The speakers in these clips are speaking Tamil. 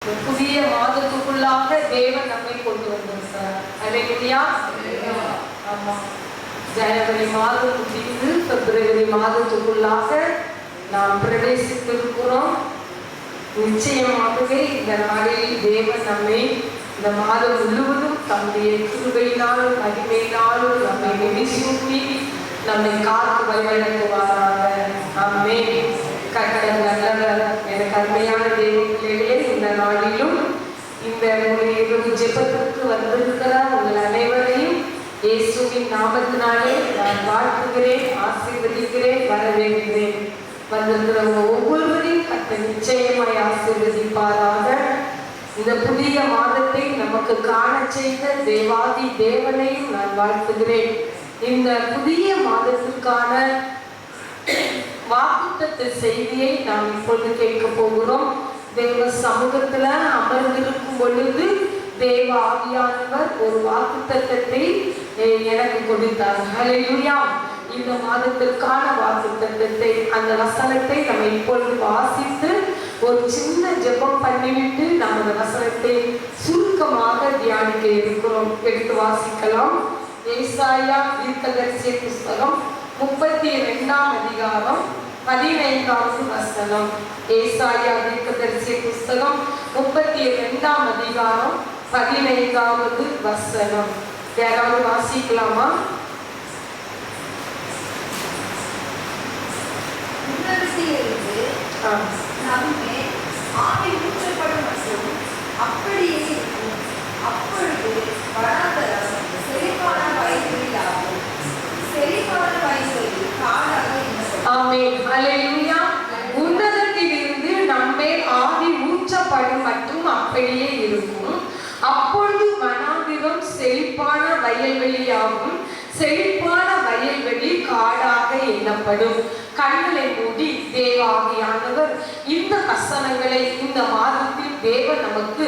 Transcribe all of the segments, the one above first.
புதிய மாதத்துக்குள்ளாக தேவன் நம்மை கொண்டு வந்திருக்கிறார். அல்லேலூயா. ஆமா, ஜனவரி மாதம் முடிந்து பிப்ரவரி மாதத்துக்குள்ளாக நாம் பிரவேசித்திருக்கிறோம். நிச்சயமாகவே இந்த நாளில் தேவன் நம்மை இந்த மாதம் முழுவதும் தம்முடைய கிருபையினாலும் மகிமையினாலும் நம்மை நெறிசூட்டி நம்மை காத்து வழிநடத்துவாராக. ஆமென். கர்த்தர் நல்லவர். எனக்கு அருமையான தேவ பிள்ளைகளே, இந்த நாளிலும் இந்த இரவு ஜெபத்திற்கு வந்திருக்கிற உங்கள் அனைவரையும் இயேசுவின் நாமத்தினாலே நான் வாழ்த்துகிறேன், ஆசீர்வதிக்கிறேன், வரவேற்கிறேன். வந்திருக்கிற ஒவ்வொருவரையும் கர்த்தர் நிச்சயமாய் ஆசீர்வதிப்பாராக. இந்த புதிய மாதத்தை நமக்கு காண செய்த தேவாதி தேவனையும் நான் வாழ்த்துகிறேன். இந்த புதிய மாதத்திற்கான வாக்குத்தத்த செய்தியை நாம் இப்பொழுது கேட்க போகிறோம். தேவ சமூகத்துல அமர்ந்திருக்கும் பொழுது தேவ ஆவியானவர் ஒரு வாக்குத்தத்தத்தை எனக்கு கொடுத்தார். ஹல்லேலூயா. இந்த மாதத்திற்கான வாக்குத்தத்தத்தை, அந்த வசனத்தை நம்ம இப்பொழுது வாசித்து ஒரு சின்ன ஜெபம் பண்ணிவிட்டு நாம் அந்த வசனத்தை சுருக்கமாக தியானிக்க இருக்கிறோம். எடுத்து வாசிக்கலாம். ஏசாயா தீர்க்கதரிசி புஸ்தகம் 32ஆம் அதிகாரம் 15வது வசனம். ஏசாயா தீர்க்கதரிசி புஸ்தகம் 32ஆம் அதிகாரம் 15வது வசனம். யாராவது வாசிக்கலாமா? நம்மே ஆவி ஊற்றப்படும் மற்றும் அப்படியே இருக்கும். அப்பொழுது வனாந்தரம் செழிப்பான வயல்வெளியாகும். செழிப்பான வயல்வெளி காடாக எண்ணப்படும். ஆமென். ஹல்லேலூயா. உன்னதத்திலிருந்து நம்மேல் ஆவி ஊற்றப்படும் மற்றும் அப்படியே இருக்கும். அப்பொழுது வனாந்தரம் செழிப்பான வயல்வெளியாகும். செழிப்பான வயல்வெளி காடாக எண்ணப்படும். கண்களை மூடி தேவாவியானவர் இந்த வசனங்களை இந்த மாதத்தில் தேவன் நமக்கு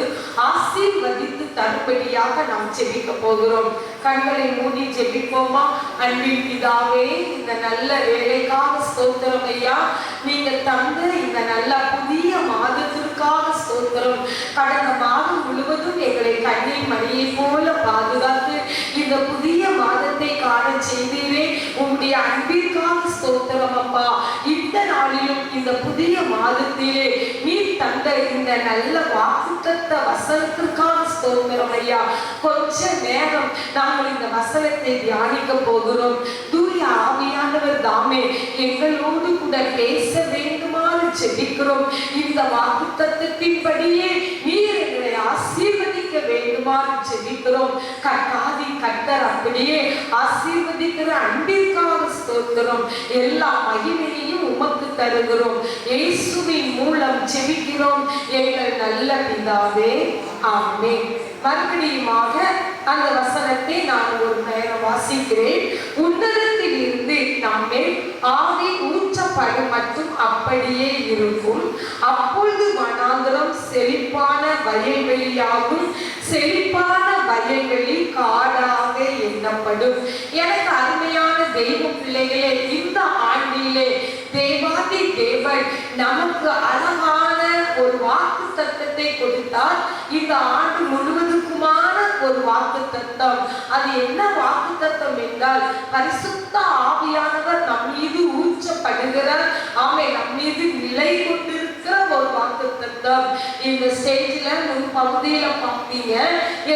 ஆசீர்வதித்து தரும்படியாக நாம் ஜெபிக்க போகிறோம். கண்களை மூடி ஜெபிப்போமா? அன்பின் பிதாவே, இந்த நல்ல வேலைக்காக ஸ்தோத்திரம் ஐயா. நீங்க தந்த இந்த நல்ல புதிய மாதத்திற்காக ஸ்தோத்திரம். கடந்த மாதம் முழுவதும் எங்களை கண்ணீர் மணியை போல பாதுகாத்து இந்த புதிய மாதத்தை காண செய்தீரே. உங்களுடைய அன்பிற்காக ஸ்தோத்திரம் அப்பா. இந்த நாளிலும் இந்த புதிய மாதத்திலே நீ தந்த இந்த நல்ல வாக்குத்தத்த வசனத்திற்காக ஸ்தோத்திரம் ஐயா. கொஞ்ச நேரம் நாங்கள் இந்த வசனத்தை தியானிக்க போகிறோம். தூய ஆவியானவர் தாமே எங்களோடு கூட பேச வேண்டுமாறு ஜெபிக்கிறோம். இந்த வாக்குத்தத்தத்தின்படியே நீர் எங்களை ஆசீர்வதிக்க வேண்டுமாறு ஜெபிக்கிறோம். கர்த்தாதி கர்த்தர் அப்படியே ஆசீர்வதிக்கிற அன்பிற்காக ஸ்தோத்திரம். எல்லா மகிமையையும் உமக்கு தருகிறோம். இயேசுவின் மூலம் ஜெபிக்கிறோம் எங்கள் நல்ல பிதாவே. ஆமென். மறுபடியுமாக அந்த வசனத்தை நான் ஒரு நேரம் வாசிக்கிறேன். உன்னதத்தில் இருந்து நம்மே ஆவி ஊற்றப்படும் மற்றும் அப்படியே இருக்கும். அப்பொழுது வனாந்தரம் செழிப்பான வயல்வெளியாகும். செழிப்பான வயல்வெளி காடாக எண்ணப்படும். எனக்கு அருமையான தெய்வ பிள்ளைகளே, இந்த ஆண்டிலே தேவாதி தேவன் நமக்கு அழகான ஒரு வாக்கு தத்தத்தை கொடுத்தார். இந்த ஆண்டு முழுவதுக்குமான ஒரு வாக்கு தத்தம். அது என்ன வாக்கு தத்தம் என்றால், பரிசுத்த ஆவியானவர் நம் மீது ஊற்றப்படுகிறார். ஆமே, நம் மீது நிலை கொண்டிருக்கிற ஒரு வாக்கு தத்தம். இந்த ஸ்டேஜ்ல ஒரு பகுதியில பார்த்தீங்க,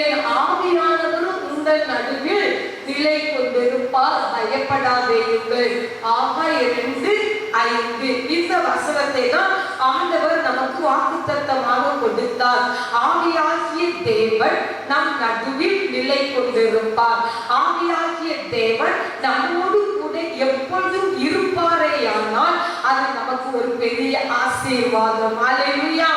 என் ஆவியானவரும் உங்கள் நடுவில் நிலை கொண்டிருப்பார், பயப்படாதேயுங்கள். ஆகாயம் 2:5. இந்த வசனத்தை தான் ஆண்டவர் நமக்கு வாக்குத்தத்தமாக கொடுத்தார். ஆவியாகிய தேவன் நம் நடுவில் நிலை கொண்டிருப்பார். ஆவியாகிய தேவன் நம்மோடு கூட எப்பொழுதும் இருப்பாரேயானால் அது நமக்கு ஒரு பெரிய ஆசீர்வாதம். அல்லேலூயா,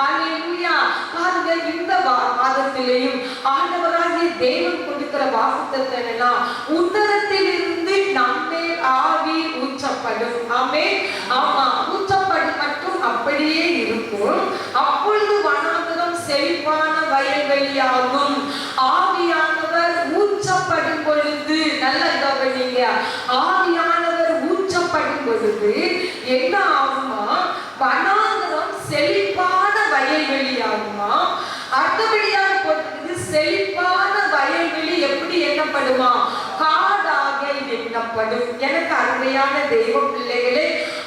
அல்லேலூயா. பாருங்க, இந்த மாதத்திலேயும் ஆண்டவராகிய தேவன் கொடுக்கிற வாக்குத்தத்தம் என்னன்னா, உன்னதத்திலிருந்து நம்மேல் ஆவி ஊற்றப்படும். ஆமென். ஆமா, ஊற்றப்படும் மற்றும் அப்படியே இருக்கும். அப்பொழுது வனாந்தரம் செழிப்பான வயல்வெளியாகும். ஆவியானவர் ஊற்றப்படும் பொழுது, நல்ல கவனிங்க, ஆவியானவர் ஊற்றப்படும் பொழுது என்ன ஆகுமா? வனாந்தரம் செழிப்பான வயல்வெளியாகுமா. அடுத்தபடியாக போட்டிருக்குது செழிப்பான வயல்வெளி எப்படி எண்ணப்படுமா, காடாக எண்ணப்படும். எனக்கு அருமையான தெய்வ பிள்ளைகளே,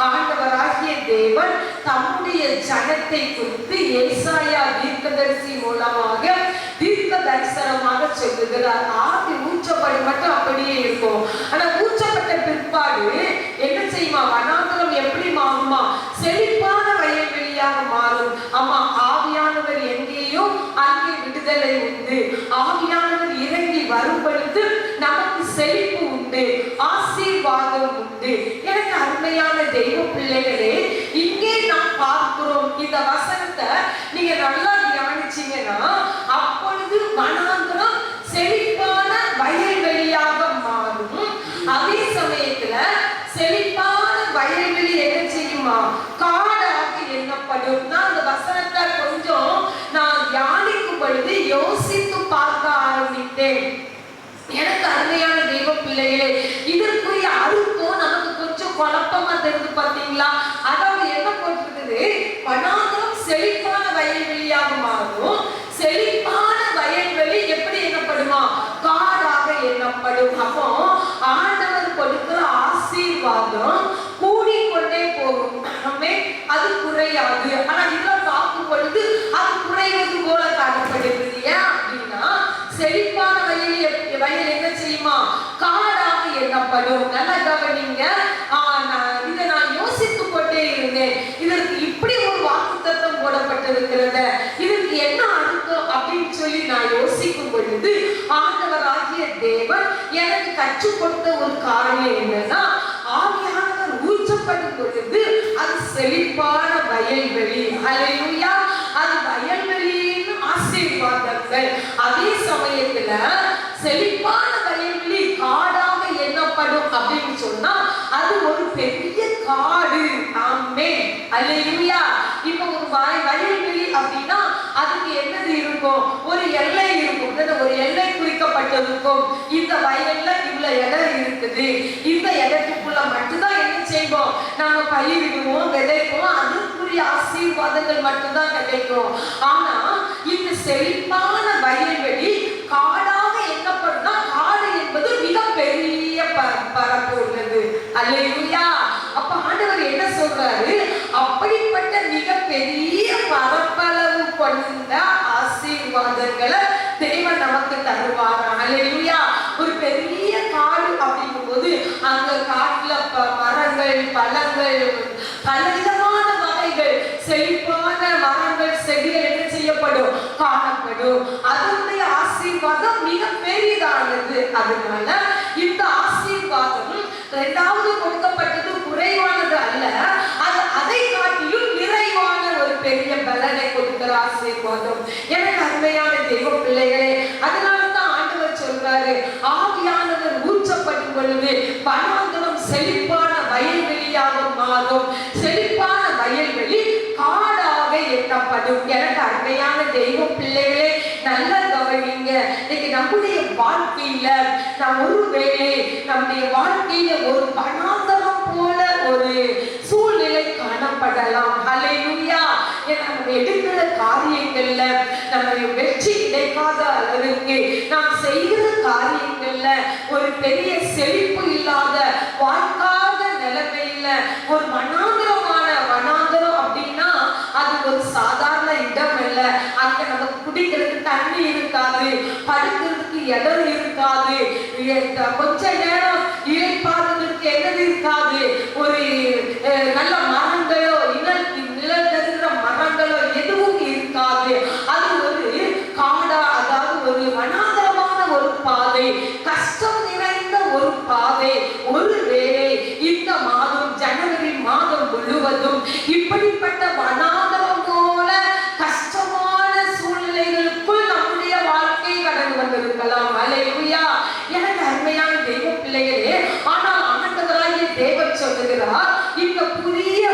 ஆண்டவராகிய தேவன் தம்முடைய ஜனத்தை குறித்து ஏசாயா தீர்க்கதரிசி மூலமாக தீர்க்க தரிசனமாக சொல்லுகிறார். ஆவி ஊற்றப்படும் மட்டும் அப்படியே இருக்கும். ஆனா ஊற்றப்பட்ட பிற்பாடு என்ன செய்யுமா, வனாந்தரம் எப்படி மாறுமா, செழிப்பான வயல்வெளியாக மாறும். ஆமா, ஆவியானவர் எங்கேயோ அங்கே விடுதலை உண்டு. ஆவியானவர் இறங்கி வரும் பொழுது நமக்கு செழிப்பு உண்டு, ஆசீர்வாதம் உண்டு. எனக்கு அருமையான தெய்வ பிள்ளைகளே, இங்கே நாம் பார்க்கிறோம் இந்த வசனத்தை நீங்க நல்லா தியானிச்சீங்கன்னா, அப்பொழுது வனாந்தரம் செழிப்பான வயல்வெளியாக மாறும். அதே சமயத்துல செழிப்பான வயல்வெளி என்ன செய்யுமா, காடாக எண்ணப்படும். நான் அந்த வசனத்தை கொஞ்சம் நான் தியானிக்கும் பொழுது யோசித்து பார்க்க ஆரம்பித்தேன். எனக்கு அருமையான தெய்வ பிள்ளைகளே, இதற்குரிய அர்த்தம் நமக்கு கொஞ்சம் குழப்பமா தெரிஞ்சு பார்த்தீங்களா? அதாவது என்ன போட்டிருக்குது, வனாந்தரம் செழிப்பான வயல்வெளியாக மாறும். செழிப்பான வயல்வெளி எப்படி எண்ணப்படுமா, காடாக எண்ணப்படும். அப்போ ஆண்டவர் கொடுக்கிற ஆசீர்வாதம் கூடிக்கொண்டே போகும், அது குறையாது. ஆனா இதெல்லாம் பார்க்கும் பொழுது அது குறைவது போல காணப்படுகிறது. ஏன் அப்படின்னா, செழிப்பான வயல் என்ன செய்யுமா, காடாக எண்ணப்படும். நல்லா கவனிங்க. இதை நான் யோசித்து கொண்டே இருந்தேன். இதற்கு இப்படி ஒரு வாக்குத்தத்தம் போடப்பட்டிருக்கிறது, இதற்கு என்ன அர்த்தம் அப்படின்னு சொல்லி நான் யோசிக்கும் பொழுது ஆண்டவராகிய தேவன் எனக்கு கற்றுக் கொடுத்த ஒரு காரியம் என்னன்னா, ஆவியானவர் ஊற்றப்படும் பொழுது அது செழிப்பான வயல்வெளி. ஹல்லேலூயா. அது வயல்வெளியின் ஆசீர்வாதங்கள். அதே சமயத்துல செழிப்பான வயல்வெளி காடாக எண்ணப்படும் அப்படின்னு சொன்னா அது ஒரு பெரிய காடு. ஆமென். ஹல்லேலூயா. இப்ப ஒரு வயல்வெளி அப்படின்னா அதுக்கு என்னது இருக்கும், ஒரு எல்லை இருக்கும். ஒரு எல்லை குறிக்கப்பட்டிருக்கும். இந்த வயல்ல இவ்வளவு இடம் இருக்குது, இந்த இடத்துக்குள்ள மட்டும்தான் என்ன செய்வோம், நம்ம பயிரிடுவோம், விதைப்போம், அதுக்குரிய ஆசீர்வாதங்கள் மட்டும்தான் கிடைக்கும். ஆனா இந்த செழிப்பான வயல்வெளி காடாக எண்ணப்படும்னா, காடு என்பது மிகப்பெரிய பரப்பு உள்ளது. அல்லேலூயா. அப்ப ஆண்டவர் என்ன சொல்றாரு, அப்படிப்பட்ட மிகப்பெரிய பரப்பளவு கொண்ட ஆசீர்வாதங்களை தேவன் நமக்கு தருவார். அல்லேலூயா. ஒரு பெரிய காடு அப்படிங்கும் போது அங்க காட்டுல மரங்கள், பழங்கள், பலவிதமான வகைகள், செழிப்பான மரங்கள், செடிகள் என்ன செய்யப்படும், காணப்படும். அதனுடைய ஆசீர்வாதம் மிக பெரிதானது. அதனால இந்த ஆசீர்வாதம் இரண்டாவது கொடுக்கப்பட்டது குறைவானது அல்ல, அது அதை காட்டிலும் நிறைவான ஒரு பெரிய பலனை கொடுக்கிற ஆசீர்வாதம். எனக்கு அருமையான தெய்வ பிள்ளைகளே, அதனாலதான் ஆண்டவர் சொல்றாரு, ஆவியானவர் ஊற்றப்படும் பொழுது வனாந்தரம் செழிப்பான வயல்வெளியாக மாறும். செழிப்பான வயல்வெளி காடாக எண்ணப்படும். எனக்கு அருமையான தெய்வ பிள்ளைகளே, நல்ல கவனிங்க. இன்னைக்கு நம்முடைய வாழ்க்கையில நாம் ஒருவேளை நம்முடைய வாழ்க்கையில ஒரு வனாந்தரம் போல ஒரு சூழ்நிலை காணப்படலாம். ஹல்லேலூயா. நம்ம எடுக்கிற காரியங்கள்ல நம்ம வெற்றி கிடைக்காத அளவிற்கு, நாம் செய்கிற காரியங்கள்ல ஒரு பெரிய செழிப்பு இல்லாத, வாழ்க்காத நிலைமையில ஒரு வனாந்தரம் அப்படின்னா அது ஒரு சாதாரண இடம் அல்ல. அங்க நமக்கு குடிக்கிறதுக்கு தண்ணி இருக்காது, படுக்கிறதுக்கு இடம் இருக்காது, கொஞ்ச நேரம் இளைப்பாறுவதற்கு என்னது இருக்காது, ஒரு நல்ல மரங்களோ நிழல் தருகிற மரங்களோ எதுவும் இருக்காது. அது ஒரு காடா, அதாவது ஒரு வனாந்தரமான ஒரு பாதை, கஷ்டம் நிறைந்த ஒரு பாதை. ஒருவேளை இந்த மாதம், ஜனவரி மாதம் முழுவதும் இப்படிப்பட்ட வனாந்தரம் போல கஷ்டமான சூழ்நிலைகளுக்குள் நம்முடைய வாழ்க்கை கடந்து வந்திருக்கலாம். அல்லேலூயா. எனக்கு அருமையான தெய்வ பிள்ளைகளே, ஆனால் ஆண்டவராகிய தேவன் சொல்லுகிறார், இந்த புதிய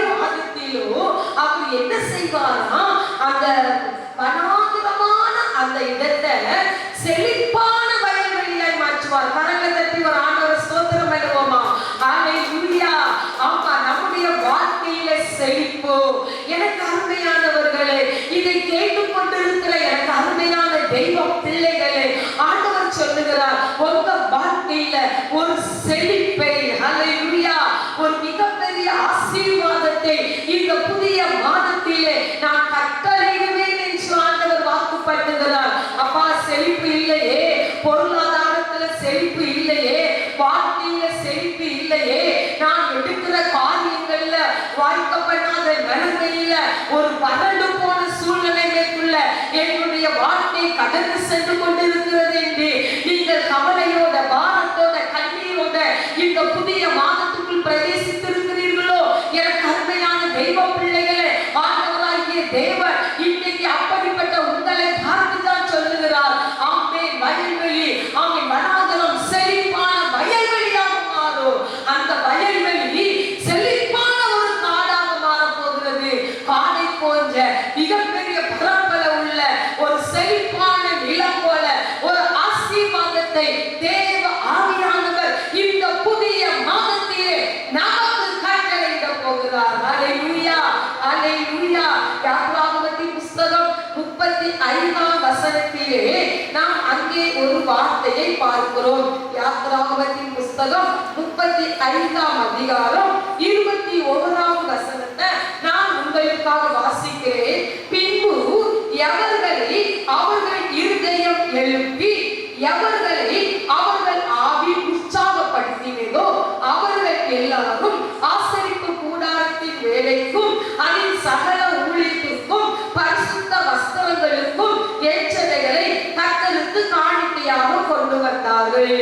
நிலைமையில ஒரு வறண்டு போன சூழ்நிலைக்குள்ள என்னுடைய வாழ்க்கை கடந்து சென்று கொண்டிருக்கிறது என்று நீங்கள் கவலையோட, பாரத்தோட, கண்ணீரோட இந்த புதிய மாதத்துக்குள் பிரவேசித்திருக்கிறீர்களோ, எனக்கு அருமையான தெய்வ பிள்ளைகளே, ஆண்டவராகிய தேவன் இன்னைக்கு அப்படிப்பட்ட உங்களை பார்த்துதான் சொல்லுகிறார். ஆமென். வயல்வெளி, ஆமென், வனாந்தரம் செழிப்பான வயல்வெளியாக மாறும். அந்த வயல்வெளி செழிப்பான ஒரு காடாக மாறப் போகிறது. காடை போன்ற மிகப்பெரிய பரப்பள உள்ள ஒரு செழிப்பான நிலம் போல ஒரு ஆசீர்வாதத்தை தேவ ஆவியானவர் இந்த புதிய மாதத்திலே நமக்கு கட்டளையிட போகிறார். அல்லேலூயா, அல்லேலூயா. யாத்ராகமத்தின் புஸ்தகம் 35ஆம் வசனத்திலே நாம் அங்கே ஒரு வார்த்தையை பார்க்கிறோம். யாத்ராகமத்தின் புஸ்தகம் 35ஆம் அதிகாரம் 21ஆம் வசனத்தை நான் உங்களுக்காக வாசிக்கிறேன். பின்பு எவர்களை அவர்கள் இருதயம் எழுப்பி எவர்களை அவர்கள் ஆவி உற்சாகப்படுத்தினதோ அவர்கள் எல்லாரும் ஆசரிப்பு கூடாரத்தின் வேலைக்கும் அதில் சகல ஊழியத்திற்கும் பரிசுத்த வஸ்திரங்களுக்கும் ஏற்றவைகளை கர்த்தருக்கு காணிக்கையாக கொண்டு வந்தார்கள்.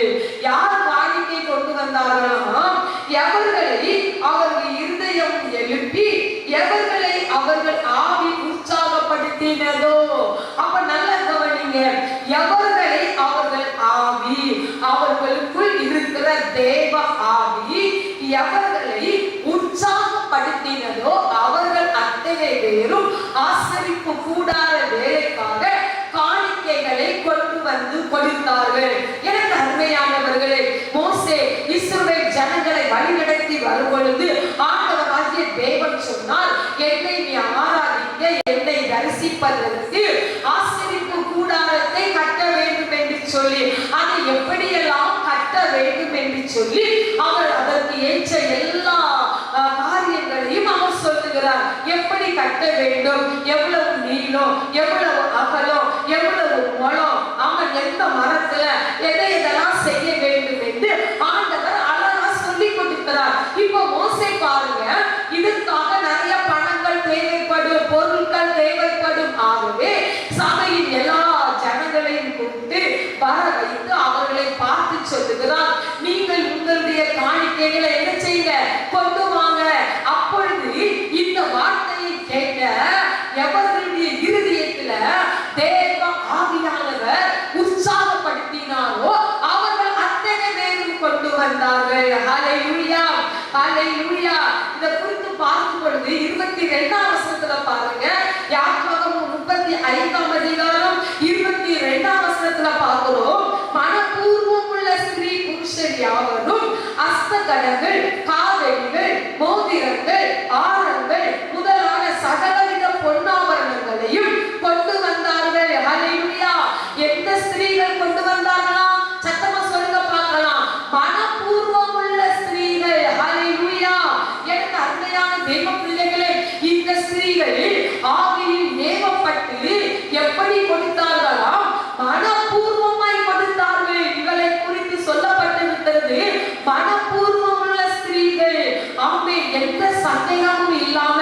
யார் காணிக்கை கொண்டு வந்தார்களாம்? எவர்களை அவர்கள் இருதயம் எழுப்பி எவர்களை அவர்கள் ஆவி உற்சாகப்படுத்தினதோ. அப்ப நல்ல கவனிங்க, எவர்களை அவர்கள் ஆவி, அவர்களுக்குள் இருக்கிற தேவ ஆவி எவர்களை உற்சாகப்படுத்தினதோ அவர்கள் அத்தனை பேரும் ஆசரிப்பு கூடார வேலைக்காக காணிக்கைகளை கொண்டு வந்து கொடுத்தார்கள். எனக்கு அருமையானவர்களே, மோசே இஸ்ரவேல் ஜனங்களை வழிநடத்தி வரும் பொழுது ஆண்டவராகிய தேவன் சொன்னார், என்னை நீ ஆராதிக்க, என்னை தரிசிப்பதற்கு ஆசரிப்பு கூடாரத்தை கட்ட வேண்டும் என்று சொல்லி, அதை எப்படியெல்லாம் கட்ட வேண்டும் என்று சொல்லி அவர் அதற்கு ஏற்ற எல்லா காரியங்களையும் அவர் சொல்லுகிறார். எப்படி கட்ட வேண்டும், எவ்வளவு நீளம், எவ்வளவு அகலம், எவ்வளவு முழம், அவன் எந்த மரத்துல எதையெல்லாம் செய்ய வேண்டும் என்று ஆண்டவர் அழகா சொல்லி கொடுக்கிறார். இப்போ மோசே பாருங்க, இதுக்காக நிறைய பணங்கள் தேவைப்படும், பொருட்கள் தேவைப்படும். ஆகவே சபையின் எல்லா ஜனங்களையும் கூப்பிட்டு வர வைத்து அவர்களை பார்த்து சொல்லுகிறார், நீங்கள் உங்களுடைய காணிக்கைகளை என்ன செய்யுங்க, கொண்டு வாங்க. அப்பொழுது இந்த வார்த்தையை கேட்ட எவர்களுடைய இருதயத்துல தேவ ஆவியானவர் உற்சாகப்படுத்தினாரோ அவர்கள் அத்தனை பேரும் கொண்டு வந்தார்கள். ஹல்லேலூயா, ஹல்லேலூயா. இத குறித்து பார்க்கும் பொழுது 22ஆம் வசனத்துல பாருங்க, யாத்ராகமம் 35ஆம் அதிகாரம் 22ஆம் வசனத்துல பார்க்கிறோம், மனப்பூர்வம் உள்ள ஸ்திரீ புருஷர் யாவரும் அஸ்தகடங்கள், காவடிகள், மோதிரங்கள், ஆரங்கள் முதலான சகலவித பொன்னாபரணங்களையும் கொண்டு வந்தார்கள். ஹல்லேலூயா. எந்த ஸ்திரீகள் கொண்டு வந்தார்களா? சத்தமா சொல்லுங்க பார்க்கலாம். மனப்பூர்வம் உள்ள ஸ்திரீகள். ஹல்லேலூயா. எனக்கு அருமையான தெய்வ பிள்ளைகளே, இந்த ஸ்திரீகள் ஆவியில் ஏவப்பட்டு எப்படி கொடுத்தார்களாம்? மனப்பூர்வமாய் கொடுத்தார்கள். இவளை குறித்து சொல்லப்பட்டு விட்டது, மனப்பூர்வம் உள்ள ஸ்திரீகள். ஆமென். எந்த சந்தேகமும் இல்லாம,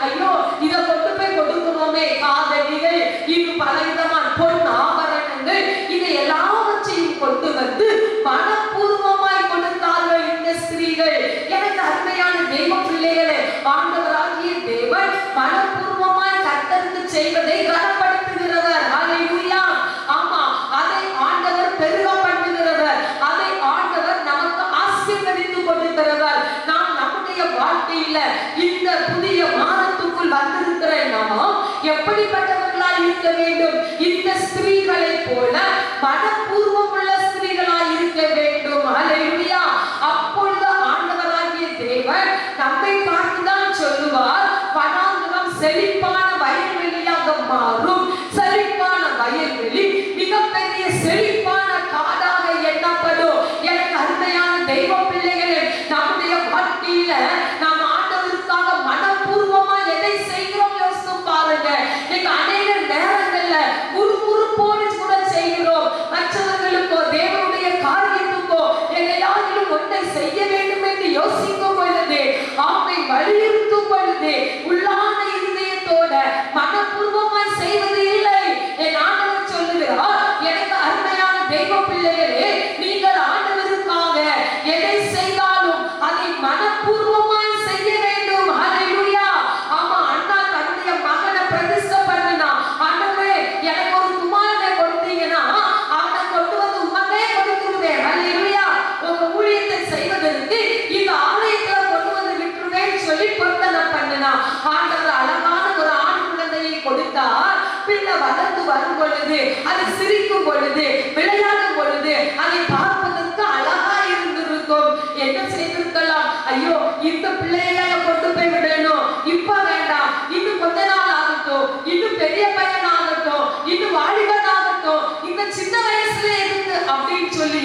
ஐயோ இத கொண்டு போய் கொடுக்கணுமே, காதடிகள், இது பலவிதமான பொன் ஆபரணங்கள், இதை எல்லாவற்றையும் கொண்டு வந்து மனப்பூர்வமாய் கொடுத்தார்கள் இந்த ஸ்திரீகள். எனக்கு அருமையான தெய்வ பிள்ளைகளே, ஆண்டவராகிய தேவன் மனப்பூர்வமாய் கர்த்தருக்கு செய்வதை கனப்படுத்துகிறவர். ஹல்லேலூயா. ஆமா, அதை ஆண்டவர் பெருக பண்ணுகிறவர், அதை ஆண்டவர் நமக்கு ஆசீர்வதித்து கொடுக்கிறவர். நாம் நம்முடைய வாழ்க்கையில இந்த புதிய மாதத்துக்குள் வந்திருக்கிற நாம் எப்படிப்பட்டவர்களாய் இருக்க வேண்டும்? இந்த ஸ்திரீகளை போல மனப்பூர்வம் உள்ள ஸ்திரீகளாய் இருக்க வேண்டும். ஹல்லேலூயா. அப்பொழுது ஆண்டவராகிய தேவன் நம்மை பார்த்துதான் சொல்லுவார், வனாந்தரம் செழிப்பான வயல்வெளியாக மாறும். செழிப்பான வயல்வெளி மிகப்பெரிய செழிப்பான காடாக எண்ணப்படும். எனக்கு அருமையான தெய்வ பிள்ளைகளே, நம்முடைய வாழ்க்கையில நாம் ஆண்டவருக்காக மனப்பூர்வமா எதை செய்கிறோம் யோசித்து பாருங்க. இன்னைக்கு அநேக நேரங்கள்ல குறுகுறுப்போடு கூட செய்கிறோம். மற்றவர்களுக்கு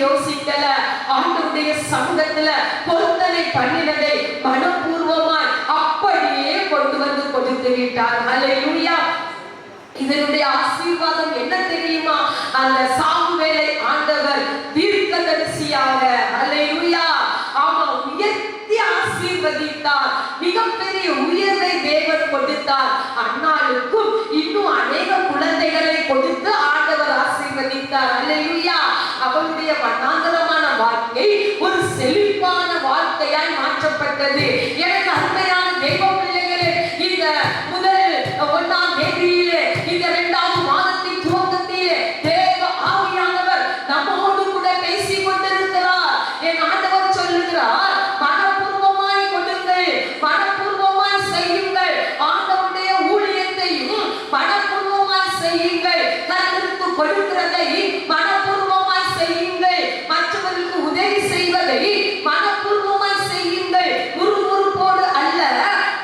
யோசிக்கல. ஆண்டவருடைய சமூகத்துல பொருத்தனை பண்ணினதை மனப்பூர்வமாய் அப்படியே கொண்டு வந்து கொடுத்து விட்டார். ஹல்லேலூயா. இதனுடைய ஆசீர்வாதம் என்ன தெரியுமா? அந்த சாமுவேலை ஆண்டவர் தீர்க்கதரிசியாக ஹல்லேலூயா ஆமா உயர்த்தி ஆசீர்வதித்தார். மிகப்பெரிய உயர்வை தேவன் கொடுத்தார். அன்னாளுக்கும் இன்னும் அநேக குழந்தைகளை கொடுத்து ஆண்டவர் ஆசீர்வதித்தார். ஹல்லேலூயா. அவருடைய வண்ணாந்தரமான வாழ்க்கை ஒரு செழிப்பான வாழ்க்கையாய் மாற்றப்பட்டது. எனக்கு அருமையான தெய்வ பிள்ளைகளே, இந்த முதல் 1ஆம் தேதியிலே, இந்த 2வது மாதத்தின் துவக்கத்திலே தேவ ஆவியானவர் நம்மோடு கூட பேசிக் கொண்டிருக்கிறார். என் ஆண்டவர் சொல்லுகிறார், மனப்பூர்வமாய் கொடுங்கள், மனப்பூர்வமாய் செய்யுங்கள். ஆண்டவருடைய ஊழியத்தையும் மனப்பூர்வமாய் செய்யுங்கள். கர்த்தருக்கு கொடுக்கிறதை மனப்பூர்வமாய் செய்யுங்கள். மற்றவர்களுக்கு உதவி செய்வதை மனப்பூர்வமாய் செய்யுங்கள். முறுமுறுப்போடு அல்ல,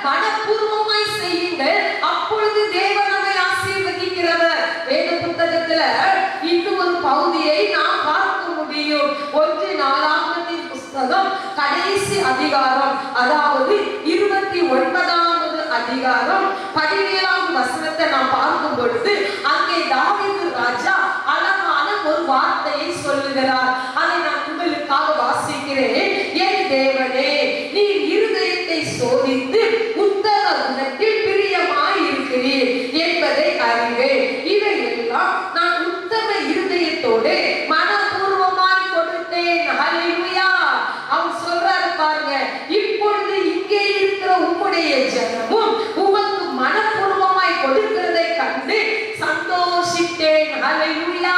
மனப்பூர்வமாய் செய்யுங்கள். அப்பொழுது தேவன் நம்மை ஆசீர்வதிக்கிறவர். வேத புத்தகத்துல இன்னும் ஒரு பகுதியை நாம் பார்க்க முடியும். 1 நாளாகமத்தின் புஸ்தகம் கடைசி அதிகாரம், அதாவது 29வது அதிகாரம் 17வது வசனத்தை நாம் பார்க்கும் பொழுது அங்கே தாவீது ராஜா அழகான ஒரு வார்த்தையை சொல்லுகிறார். அதை நான் உங்களுக்காக வாசிக்கிறேன். என் தேவனே, நீ இருதயத்தை சோதித்து உத்தம குணத்தில் பிரியமாய் இருக்கிறீர் என்பதை அறிவேன். இவையெல்லாம் நான் உத்தம இருதயத்தோடு மனப்பூர்வமாய் கொடுத்தேன். ஹல்லேலூயா. அவர் சொல்றாரு பாருங்க, இப்பொழுது இங்கே இருக்கிற உம்முடைய ஜனமும் உமக்கு மனப்பூர்வமாய் கொடுக்கிறதை கண்டு சந்தோஷித்தேன். ஹல்லேலூயா.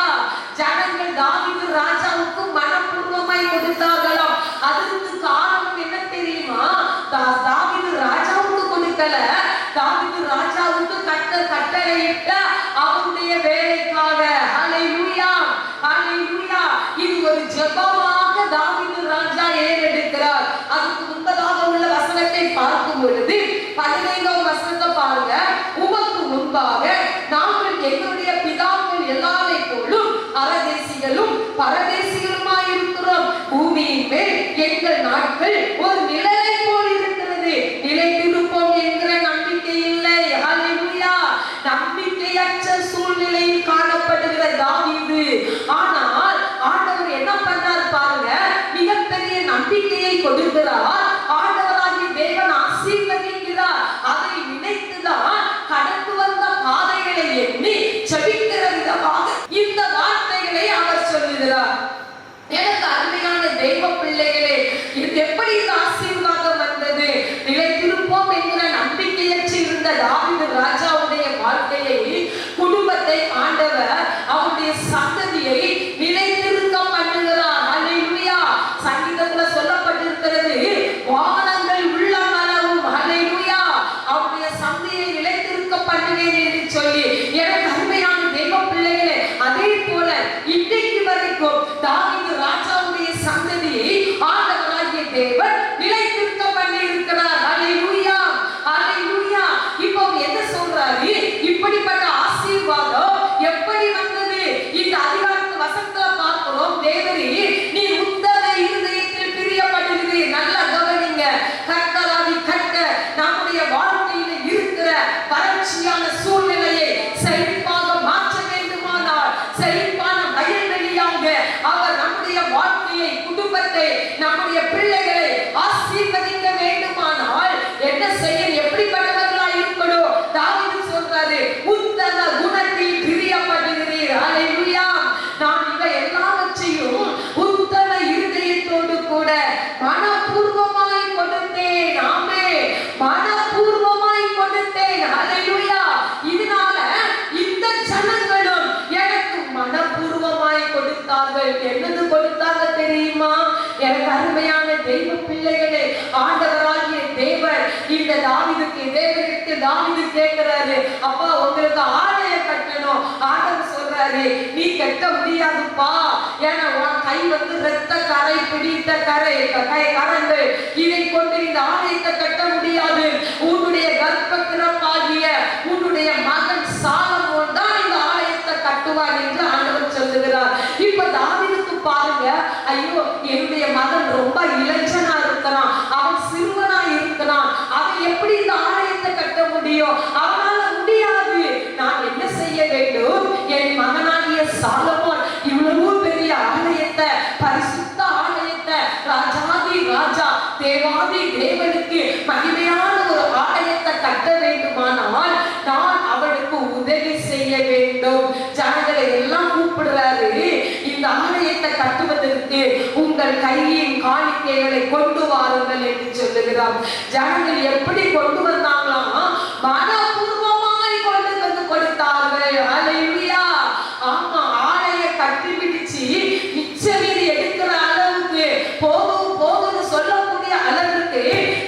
ஜனங்கள் தாவீது ராஜாவுக்கு மனப்பூர்வமாய் கொடுத்தார்களாம். அதற்கு காரணம் என்ன தெரியுமா? தாவீது ராஜாவுக்கு கொடுக்கல, தாவீது ராஜாவுக்கு கட்டளையிட்ட அவருடைய வேலைக்காக. ஹல்லேலூயா, ஹல்லேலூயா. இது ஒரு ஜெபமாக தாவீது ராஜா ஏறெடுக்கிறார். அதுக்கு முன்பதாக உள்ள வசனத்தை பார்க்கும் பொழுது 15வது வசனத்தை பாருங்க. உமக்கு முன்பாக நாங்கள் எங்களுடைய பிதாக்கள் எல்லாரை போலும் அரதேசிகளும் பரதேசிகளுமாய் இருக்கிறோம். பூமியின் மேல் எங்கள் நாட்கள் ஒரு நிழலை போல் இருக்கிறது. நிலைத்திருப்போம் என்கிற நம்பிக்கை இல்லை. ஹல்லேலூயா. நம்பிக்கையற்ற சூழ்நிலையில் காணப்படுகிற தாவீது, ஆனால் ஆண்டவர் என்ன பண்றார் பாருங்க, மிகப்பெரிய நம்பிக்கையை கொடுக்கிறார். ஆண்டவராகிய தேவன் ஆசீர்வதிக்கிறார். அதை நினைத்துதான் கடந்து வந்த பாதைகளை எண்ணி ஜெபிக்கிற விதமாக இந்த வார்த்தைகளை அவர் சொல்லுகிறார். எனக்கு அருமையான தெய்வ பிள்ளைகளே, இது எப்படி இந்த ஆசீர்வாதம் வந்தது? நிலைத்திருப்போம் என்கிற நம்பிக்கையற்று இருந்த தாவீது ராஜாவுடைய வாழ்க்கையை, குடும்பத்தை ஆண்டவர் அவருடைய சந்ததியை நிலைத்திருக்க பண்ணுகிறார். ஹல்லேலூயா. சங்கீதத்துல சொல்லப்பட்டிருக்கிறது, வானங்கள் உள்ள மனமும் ஹல்லேலூயா அவருடைய சந்ததியை நிலைத்திருக்க பண்ணுவேன் என்று சொல்லி. எனக்கு அருமையான தெய்வ பிள்ளைகளே, அதே போல இன்றைக்கு வரைக்கும் தாவீது ராஜாவுடைய சந்ததியை ஆண்டவராகிய தேவன் நிலைத்திருக்க பண்ணி இருக்கிறார். ஹல்லேலூயா, ஹல்லேலூயா. இப்போ என்ன சொல்றாரு? இப்படிப்பட்ட ஆசீர்வாதம் எப்படி வந்தது? இந்த அதிகாரத்து வசனத்துல பார்க்கிறோம். தேவரே, நீ உத்தம இருதயத்தில் பிரியப்படுகிறீர். நல்ல கவனிங்க. கர்த்தராகி கர்த்தர் நம்முடைய வாழ்க்கையில இருக்கிற வறட்சியான சூழ்நிலையை செழிப்பாக மாற்ற வேண்டுமானால், செழிப்பான வயல்வெளியாக அவர் நம்முடைய வாழ்க்கையை, குடும்பத்தை, நம்முடைய பிள்ளைகளை ஆசீர்வதிக்க வேண்டுமானால் என்ன செய்ய, எப்படிப்பட்டவர்களாய் இருக்கணும்? தாவீது சொல்றாரு, உத்தம குணத்தில் பிரியப்படுகிறீர். ஹல்லேலூயா. நான் இவை எல்லாவற்றையும் உத்தம இருதயத்தோடு கூட மனப்பூர்வமாய் கொடுத்தேன். ஆமென். மனப்பூர்வமாய் கொடுத்தேன். ஹல்லேலூயா. இதனால இந்த ஜனங்களும் எனக்கு மனப்பூர்வமாய் கொடுத்தார்கள். என்னது கொடுத்தாங்க தெரியுமா? எனக்கு அருமையான தெய்வ பிள்ளைகளே, ஆண்டவராகிய தேவன் இந்த தாவீதுக்கு தாவீது கேட்கிறாரு, அப்பா உங்களுக்கு ஆலய கட்டணும். ஆண்டவர் சொல்றாரு, நீ கட்ட முடியாதுப்பா. ஏன்னா உன் கை ரத்த கரை பிடித்த கரண்டு, இதை கொண்டு இந்த ஆலயத்தை கட்ட முடியாது. உன்னுடைய கர்ப்ப கிரப்பாகிய உன்னுடைய மகன் சாலமோன் தான் இந்த ஆலயத்தை கட்டுவார் என்று ஆண்டவர் சொல்லுகிறார். இப்ப தாவீதுக்கு பாருங்க, ஐயோ என்னுடைய மகன் ரொம்ப இளைஞனா இருக்கிறான், அவன் சிறுவனா இருக்கிறான், அவன் எப்படி இந்த ஆலயத்தை கட்ட முடியும், அவனால முடியாது, நான் என்ன செய்ய வேண்டும்? என் மகனாகிய சாலமோன் இவ்வளவு பெரிய ஆலயத்தை, பரிசுத்த ஆலயத்தை, ராஜாதி ராஜா தேவாதி தேவனுக்கு மகிமையான ஒரு ஆலயத்தை கட்ட வேண்டுமானால் நான் அவனுக்கு உதவி செய்ய வேண்டும். ஜனங்களை எல்லாம் கூப்பிடுறாரு, இந்த ஆலயத்தை கட்டுவதற்கு உங்கள் கையின் காணிக்கைகளை கொண்டு வாருங்கள் என்று சொல்லுகிறார். ஜனங்கள் எப்படி கொண்டு வந்தாங்களாம்? மனப்பூர்வமாய் கொண்டு வந்து கொடுத்தார்கள். அல்லேலூயா. ஆமா, ஆலய கட்டி பிடிச்சு மிச்சமீதி எடுக்கிற அளவுக்கு போதும் போதும்னு சொல்லக்கூடிய அளவுக்கு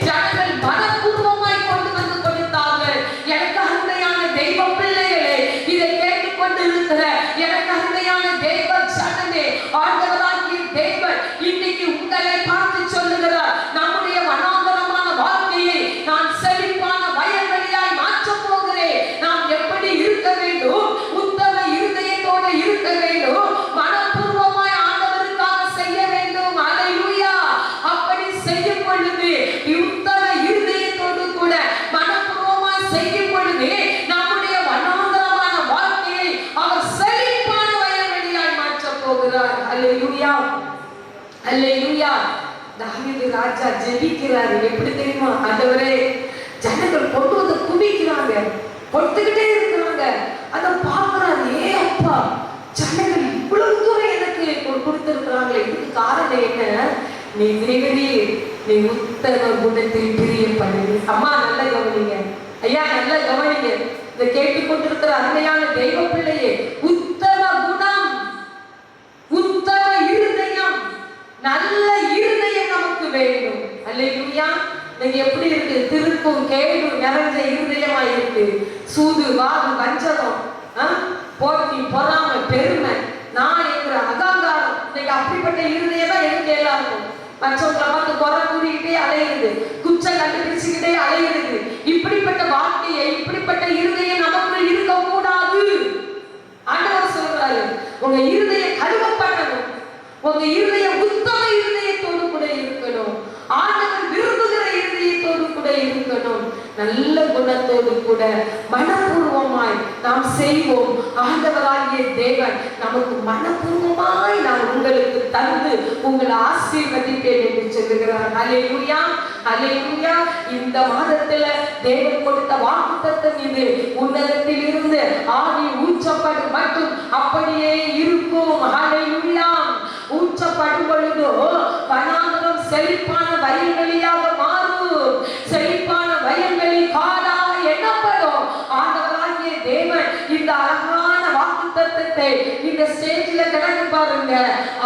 ஜனங்கள் மனப்பூர்வமாய் கொண்டு வந்து கொடுத்தார்கள். எனக்கு அருமையான தெய்வ பிள்ளைகளே, இதை கேட்டுக்கொண்டு இருக்கிற எனக்கு அருமையான தெய்வ ஜனமே, ஆண்டவராகிய தேவன் இன்னைக்கு உங்களை பார்த்து சொல்லுகிறார், நம்முடைய வனாந்தரமான வாழ்க்கையை நான் செழிப்பான வயல்வெளியாய் மாற்றப் போகிறேன். நாம் எப்படி இருக்க வேண்டும்? உத்தம இருதயத்தோடு இருக்க வேண்டும், மனப்பூர்வமாய் ஆண்டவருக்காக செய்ய வேண்டும். அல்லேலூயா. அப்படி செய்யும் பொழுது, உத்தம இருதயத்தோடு கூட மனப்பூர்வமாய் செய்யும் பொழுது நம்முடைய வனாந்தரமான வாழ்க்கையை அவர் செழிப்பான வயல்வெளியாய் மாற்றப் போகிறார். அல்லேலூயா. அல்லேலூயா. தாவீது ராஜா ஜெபிக்கிறார். எப்படி தெரியுமா? ஆண்டவரே, ஜனங்கள் கொண்டு வந்து குவிக்கிறாங்க, கொடுத்துக்கிட்டே இருக்கிறாங்க. அதை பார்க்கிறாரு, ஏ அப்பா, ஜனங்கள் இவ்வளவு தூரம் எனக்கு கொடுத்திருக்கிறாங்களே, இதுக்கு காரணம் என்ன? நீ தேவரீர், நீ உத்தம குணத்தில் பிரியப்படுது. அம்மா நல்ல கவனிங்க, ஐயா நல்ல கவனிங்க, இதை கேட்டுக்கொண்டிருக்கிற அருமையான தெய்வ பிள்ளையே, உத்தம குணம், உத்தம இருதயம், நல்ல இருதயம் நமக்கு வேண்டும். அல்லேலூயா. நீங்க எப்படி இருக்கு? திருப்பும் கேடும் நிறைஞ்ச இருதயமா இருக்கு. சூது வாது வஞ்சகம், போட்டி பொறாமை பெருமை நான் என்கிற அகங்காரம், இன்னைக்கு அப்படிப்பட்ட இருதயம் தான் எனக்கு எல்லாருக்கும். மற்றவங்களை பார்த்து குறை கூறிக்கிட்டே அலையுது, குச்சம் கண்டுபிடிச்சுக்கிட்டே அலையுது. இப்படிப்பட்ட வாழ்க்கையை, இப்படிப்பட்ட இருதயம் நமக்குள் இருக்க கூடாது. ஆண்டவர் சொல்றாரு, உங்க இருதயம் கழுவப்படணும், உங்க இருதயம் உத்தம இருதயத்தோடு கூட இருக்கணும், ஆண்டவர் விரும்புகிற இருதயத்தோடு கூட இருக்கணும், நல்ல குணத்தோடு கூட மனப்பூர்வமாய் நாம் செய்வோம். ஆண்டவராகிய தேவன் நமக்கு மனப்பூர்வமாய் நான் உங்களுக்கு தந்து உங்களை ஆசீர்வதிப்பேன் என்று சொல்லுகிறார். அல்லேலூயா. அல்லேலூயா. இந்த மாதத்துல தேவன் கொடுத்த வாக்குத்தத்தம் இது. உன்னதத்தில் இருந்து ஆவி ஊற்றப்படும் மட்டும் அப்படியே இருக்கும். அல்லேலூயா. ஊற்றப்படும் பொழுதோ வனாந்தரம் செழிப்பான வயல்வெளியாக மாறும். செழிப்பான வயல்வெளி காடாக எண்ணப்படும். ஆண்டவராகிய தேவன் இந்த அழகான வாக்குத்தத்தத்தை இந்த ஸ்டேஜ்ல கிடக்கு பாருங்க.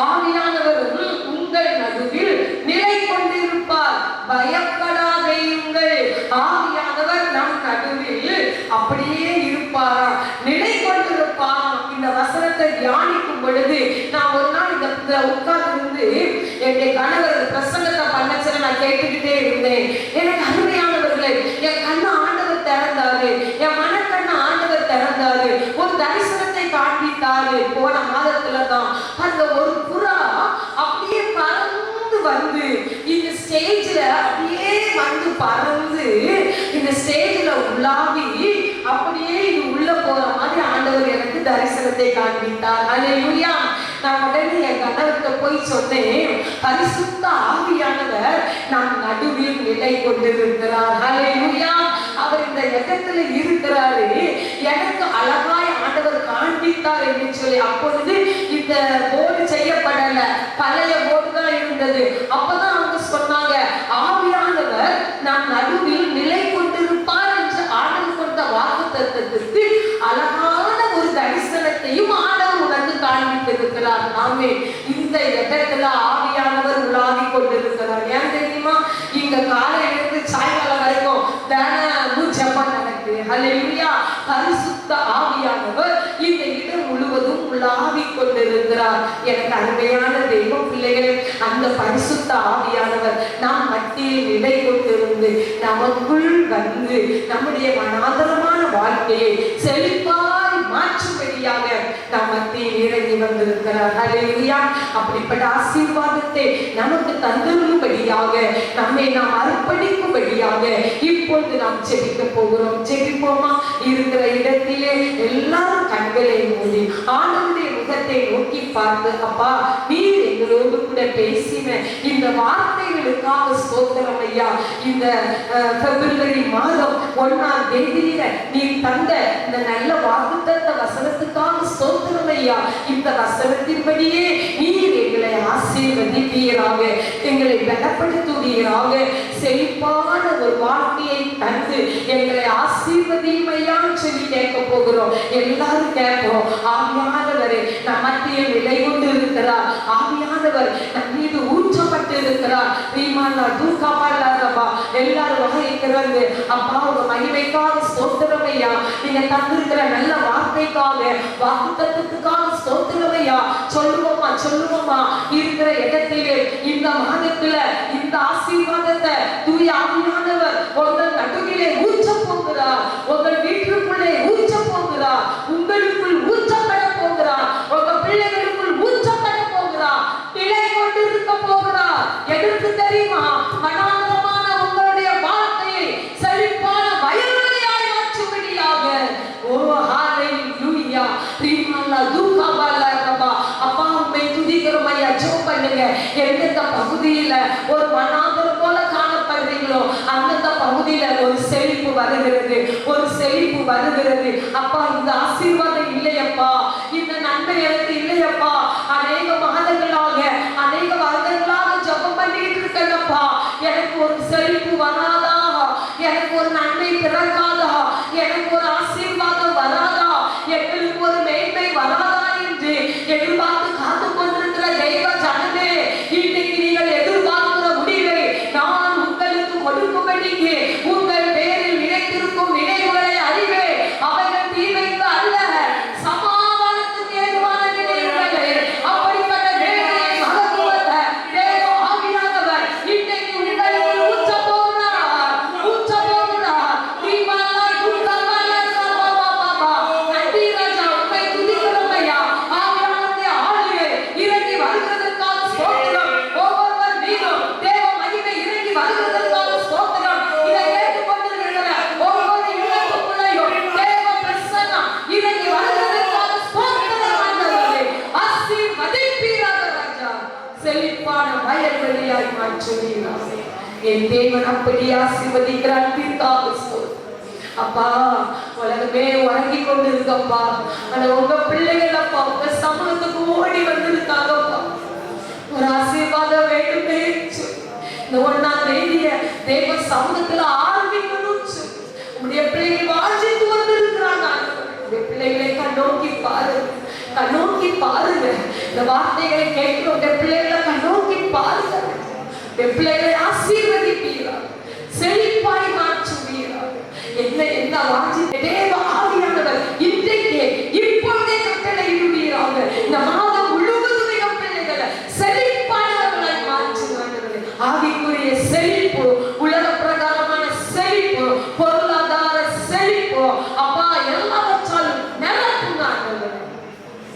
ஆவியானவரும் உங்கள் நடுவில் நிலை கொண்டிருப்பார், பயப்படாதீர்கள். ஆவியானவர் நம் நடுவில் அப்படியே இருப்பாராம், நிலை கொண்டிருப்பாராம். இந்த வசனத்தை தியானிக்கும் பொழுது நான் ஒரு நாள் இந்த உட்கார்ந்து இருந்து என்னுடைய கணவர் பிரசங்கத்தை பண்ணச்சல நான் கேட்டுக்கிட்டே இருந்தேன். எனக்கு அருமையானவர்களே, என் கண்ணை ஆண்டவர் திறந்தாரு, என் மனக்கண்ணை ஆண்டவர் திறந்தாரு, ஒரு தரிசனத்தை காண்பித்தாரு. போன மாதத்துல தான் அந்த ஒரு புறா அப்படியே பறந்து வந்து இந்த ஸ்டேஜ்ல அப்படியே வந்து பறந்து இந்த ஸ்டேஜ்ல உள்ளாவி அப்படியே இது உள்ள போற மாதிரி ஆண்டவர் எனக்கு தரிசனத்தை காண்பித்தார். அல்லேலூயா. நான் உடனே என் கணவர்கிட்ட போய் சொன்னேன், பரிசுத்த ஆவியானவர் நம் நடுவில் நிலை கொண்டிருக்கிறார். அல்லேலூயா. அவர் இந்த இடத்துல இருக்கிறாரு, எனக்கு அழகாய் ஆண்டவர் காண்பித்தார் என்று சொல்லி. அப்பொழுது இந்த போர்டு செய்யப்படல, பழைய போர்டு தான் இருந்தது. அப்பதான் அவங்க சொன்னாங்க, ஆவியானவர் நம் நடுவில் நிலை கொண்டிருப்பார் என்று ஆண்டவர் கொடுத்த வாக்குத்தத்தத்திற்கு அழகான ஒரு தரிசனத்தையும் ஆண்டவர் உனக்கு காண்பித்திருக்கிறார். நாமே இந்த இடத்துல ஆவியானவர் உலாவி கொண்டிருக்கிறார். ஏன் தெரியுமா? இங்க காலையிலிருந்து சாயங்காலம் வரைக்கும் தினமும் ஜெபம் நடக்குது. அல்லேலூயா. பரிசுத்த ஆவியானவர் இந்த இடம் முழுவதும் உலாவி கொண்டிருக்கிறார். எனக்கு அருமையான தெய்வ பிள்ளைகளே, அந்த பரிசுத்த ஆவியானவர் நாம் மத்தியில் நிலை கொண்டிருந்து நமக்குள் வந்து நம்முடைய மனாதரமான வாழ்க்கையை செழிப்பாய் மாற்றும்படியாக நம் மத்தியில் இறங்கி வந்திருக்கிறார். ஹல்லேலூயா. அப்படிப்பட்ட ஆசீர்வாதத்தை நமக்கு தந்தருளும்படியாக, நம்மை நாம் அர்ப்பணிக்கும்படியாக இப்பொழுது நாம் ஜெபிக்க போகிறோம். ஜெபிப்போமா? இருக்கிற இடத்திலே எல்லாரும் கண்களை மூடி ஆண்டவருடைய முகத்தை நோக்கி பார்த்து, அப்பா நீர் எங்களோடு கூட பேசின இந்த வார்த்தைகளுக்காக ஸ்தோத்திரம் ஐயா. இந்த பிப்ரவரி மாதம் 1ஆம் தேதியில நீ தந்த இந்த நல்ல வாக்குத்தத்த வசனத்துக்காக ஸ்தோத்திரம் ஐயா. இந்த வசனத்தின்படியே நீர் எங்களை ஆசீர்வதிப்பீராக, எங்களை பலப்படுத்துவீராக, செழிப்பான ஒரு வாழ்க்கையை தந்து எங்களை ஆசீர்வதியும் ஐயான்னு சொல்லி கேட்க போகிறோம். எல்லாரும் கேட்போம். ஆவியானவரே நம் மத்தியில் நிலை கொண்டு இருக்கிறார். ஆவியானவர் நம் மீது ஊற்றப்பட்டு இருக்கிறார். எல்லாரும் வகை திறந்து அப்பா உங்க மகிமைக்காக ஸ்தோத்திரம் ஐயா. நீங்க தந்திருக்கிற நல்ல வார்த்தைக்காக, வாக்குத்தத்தத்துக்காக ஸ்தோத்திரம் ஐயா. சொல்லுவோமா சொல்லுவோமா? இருக்கிற இடத்திலே இந்த மாதத்துல இந்த ஆசீர்வாதத்தை தூய ஆவியானவர் உங்கள் நடுவிலே ஊற்ற போகிறார். உங்கள் வீட்டுக்குள்ளே ஊற்ற போகிறார். உங்களுக்குள் ஊற்றப்பட போகிறார். உங்க பிள்ளைகளுக்குள் ஊற்றப்பட போகிறார். நிலை கொண்டு இருக்க போகிறார். எதற்கு தெரியுமா? மனாந்தரமான உங்களுடைய வாழ்க்கையை செழிப்பான வயல்வெளியாய் மாற்றும்படியாக. ஓ ஹalleluya. ரீமாலா துகாபாலா ரபா. அப்பா உம்மை துதிக்கிறோம் ஐயா. ஜெபம் பண்ணுங்க. எந்த பகுதியில ஒரு மனாந்தரம் போல காணப்படுறீங்களோ அந்த பகுதியில ஒரு செழிப்பு வருகிறது, ஒரு செழிப்பு வருகிறது. அப்பா இந்த ஆசீர்வாதம் இல்லையப்பா, இந்த நன்மை எனக்கு இல்லையப்பா, அநேக மாதங்களாக அநேக வருடங்களாக ஜெபம் பண்ணிட்டு இருக்கேன்ப்பா, எனக்கு ஒரு செழிப்பு வராதா, எனக்கு ஒரு நன்மை பிறக்காதா, எனக்கு ஒரு ஆசீர்வாதம் வராதா, எங்களுக்கு ஒரு மேன்மை வராதா என்று எதிர்பார்த்து காத்து கொண்டிருக்கிற தெய்வ ஜனமே, இன்னைக்கு நீங்கள் எதிர்பார்க்கிற முடிவை நான் உங்களுக்கு கொடுக்கும்படிக்கு உங்கள் பேரில் நினைத்திருக்கும் நினைவுகளை அறிவே. அவைகள் தீமைக்கு அல்ல, சமாதானத்துக்கு ஏதுவான நினைவுகளே. அப்படிப்பட்ட தேவனை மகத்துவத்தை தேவ ஆவியானவர் இன்னைக்கு உங்களுக்கு ஊற்ற போகிறார், ஊற்ற போகிறார். தீமாலா துர்கமாலா சபாபாபா. நன்றி ராஜா, உம்மை துதிக்கிறோம் ஐயா. ஆவியானவருடைய ஆளுகை இறங்கி வருகிறதற்காக ஸ்தோத்திரம். ஒவ்வொருவர் மீதும் தேவ மகிமை இறங்கி வருகிறதற்காக ஸ்தோத்திரம். இதை ஏற்றுக்கொண்டிருக்கிற ஒவ்வொரு இல்லத்துக்குள்ளேயும் தேவ பிரசன்னம் இறங்கி வருகிறதற்காக ஸ்தோத்திரம். ஆண்டவரே ஆசீர்வதிப்பீராக ராஜா. செழிப்பான வயல்வெளியாய் மாற்றுவீராக. என் தேவன் அப்படி ஆசீர்வதிக்கிற அன்பிற்காக ஸ்தோத்திரம். அப்பா உலகமே உறங்கி கொண்டு இருக்கப்பா, ஆனா உங்க பிள்ளைகள் அப்பா உங்க சமூகத்துக்கு ஓடி வந்திருக்காங்கப்பா. ஒரு ஆசீர்வாதம் வேண்டுமே. இந்த 1ஆம் தேதிய தேவ சமூகத்துல ஆரம்பிக்கணும். உங்களுடைய பிள்ளைகள் வாழ்ந்துட்டு வந்திருக்கிறாங்க. உங்களுடைய பிள்ளைகளை கண்ணோக்கி பாருங்க, கண்ணோக்கி பாருங்க. இந்த வார்த்தைகளை கேட்கிற உங்க பிள்ளைகளை கண்ணோக்கி பாருங்க. என் பிள்ளைகளை ஆசீர்வதிப்பீரா, செழிப்பாய் மாற்றுவீரா. என்ன வாஞ்சி தேவ ஆவியானவர் இன்றைக்கு இப்பொழுதே கட்டளையிடுவீராக. இந்த மாதம் முழுவதும் என் பிள்ளைகளை செழிப்பானவர்களாய் மாற்றுவார்கள். ஆவிக்குரிய செழிப்பு, உலக பிரகாரமான செழிப்பு, பொருளாதார செழிப்பு அப்பா எல்லாவற்றாலும் நிரப்புனார்கள்.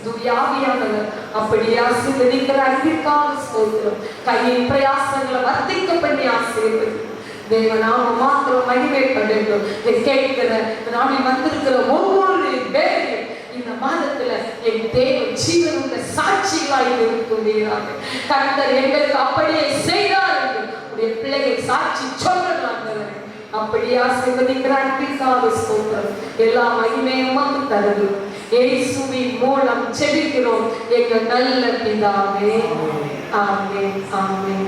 துயாவியானவர் அப்படி ஆசீர்வதிக்கிற அன்பிற்காக ஸ்தோத்திரம். கையின் பிரயாசங்களை வர்த்திக்க பண்ணி ஆசீர்வதி. தேவநாம மாத்திரம் மகிமைப்படட்டும். கேட்கிற நாளில் வந்திருக்கிற ஒவ்வொரு பேரையும் இந்த மாதத்துல என் தேவன் ஜீவனுள்ள சாட்சிகளாய் இருக்கும்படியாக கர்த்தர் எங்களுக்கு அப்படியே செய்தார் என்று உடைய பிள்ளைகள் சாட்சி சொல்றாங்க. அப்படியே ஆசீர்வதிக்கிற அன்பிற்காக ஸ்தோத்திரம். எல்லா மகிமையும் உமக்கு தருகிறோம். இயேசுவின் மூலம் ஜெபிக்கிறோம் எங்கள் நல்ல பிதாவே. ஆமென், ஆமென்.